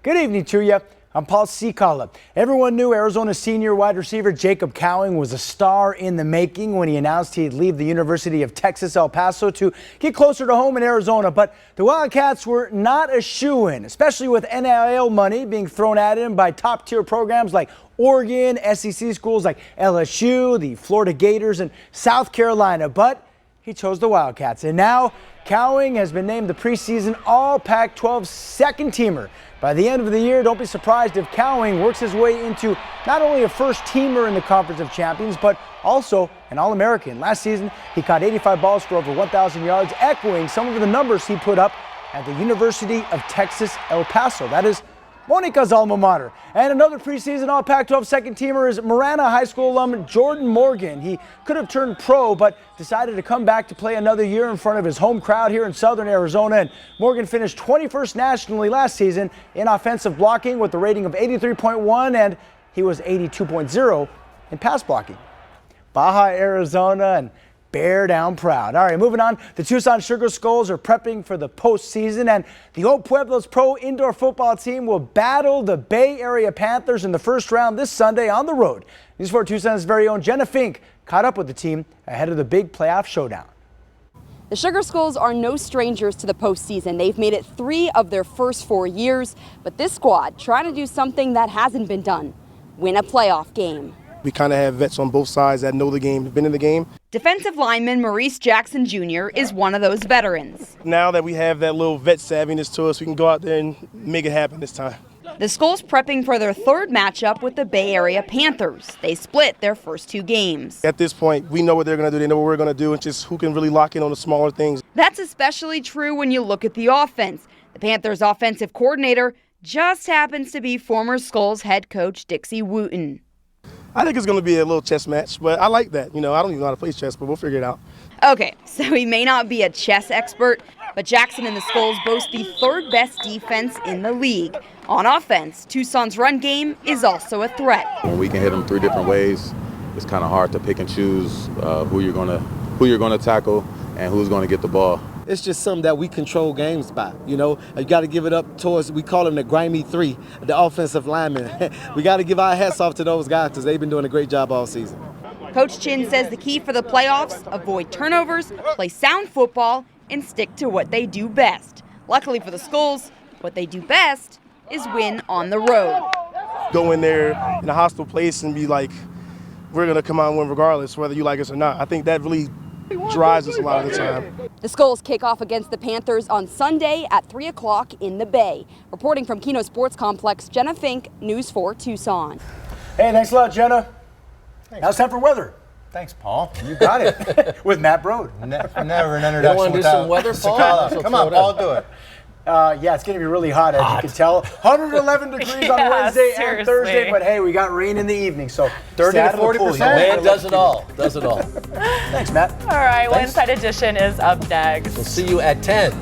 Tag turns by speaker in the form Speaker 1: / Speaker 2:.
Speaker 1: Good evening to you. I'm Paul Cicala. Everyone knew Arizona senior wide receiver Jacob Cowing was a star in the making when he announced he'd leave the University of Texas, El Paso to get closer to home in Arizona. But the Wildcats were not a shoo-in, especially with NIL money being thrown at him by top-tier programs like Oregon, SEC schools like LSU, the Florida Gators, and South Carolina. But he chose the Wildcats. And now Cowing has been named the preseason All Pac-12 second-teamer. By the end of the year, don't be surprised if Cowing works his way into not only a first-teamer in the Conference of Champions, but also an All-American. Last season, he caught 85 balls for over 1,000 yards, echoing some of the numbers he put up at the University of Texas, El Paso. That is Monica's alma mater. And another preseason All Pac-12 second-teamer is Marana High School alum Jordan Morgan. He could have turned pro, but decided to come back to play another year in front of his home crowd here in southern Arizona. And Morgan finished 21st nationally last season in offensive blocking with a rating of 83.1, and he was 82.0 in pass blocking. Baja, Arizona, and bear down proud. All right, moving on. The Tucson Sugar Skulls are prepping for the postseason, and the Old Pueblo's pro indoor football team will battle the Bay Area Panthers in the first round this Sunday on the road. News 4 Tucson's very own Jenna Fink caught up with the team ahead of the big playoff showdown.
Speaker 2: The Sugar Skulls are no strangers to the postseason. They've made it 3 of their first 4 years, but this squad trying to do something that hasn't been done: win a playoff game.
Speaker 3: We kind of have vets on both sides that know the game, have been in the game.
Speaker 2: Defensive lineman Maurice Jackson Jr. is one of those veterans.
Speaker 3: Now that we have that little vet savviness to us, we can go out there and make it happen this time.
Speaker 2: The Skulls prepping for their third matchup with the Bay Area Panthers. They split their first 2 games.
Speaker 3: At this point, we know what they're going to do. They know what we're going to do. It's just who can really lock in on the smaller things.
Speaker 2: That's especially true when you look at the offense. The Panthers' offensive coordinator just happens to be former Skulls head coach Dixie Wooten.
Speaker 3: I think it's going to be a little chess match, but I like that. You know, I don't even know how to play chess, but we'll figure it out.
Speaker 2: Okay, so he may not be a chess expert, but Jackson and the Skulls boast the 3rd best defense in the league. On offense, Tucson's run game is also a threat.
Speaker 4: When we can hit them 3 different ways, it's kind of hard to pick and choose who you're gonna tackle and who's going to get the ball.
Speaker 5: It's just something that we control games by. You know, you got to give it up towards, we call them the grimy 3, the offensive linemen. We got to give our hats off to those guys because they've been doing a great job all season.
Speaker 2: Coach Chin says the key for the playoffs: avoid turnovers, play sound football, and stick to what they do best. Luckily for the Skulls, what they do best is win on the road.
Speaker 3: Go in there in a hostile place and be like, we're going to come out and win regardless, whether you like us or not. I think that really drives us a lot of the time.
Speaker 2: The Skulls kick off against the Panthers on Sunday at 3 o'clock in the Bay. Reporting from Keno Sports Complex, Jenna Fink, News 4 Tucson.
Speaker 1: Hey, thanks a lot, Jenna. Thanks. Now it's time for weather.
Speaker 6: Thanks, Paul.
Speaker 1: You got it. With Matt Brode.
Speaker 6: Never an introduction.
Speaker 7: You want to do some weather, Paul?
Speaker 6: Come on, Paul, do it.
Speaker 1: Yeah, it's going to be really hot, as you can tell. 111 degrees on Wednesday and Thursday, but hey, we got rain in the evening, so
Speaker 6: 30 to 40%.
Speaker 7: Man does it all. Does it all.
Speaker 1: Thanks, Matt.
Speaker 8: All right, Wednesday edition is up next.
Speaker 7: We'll see you at 10.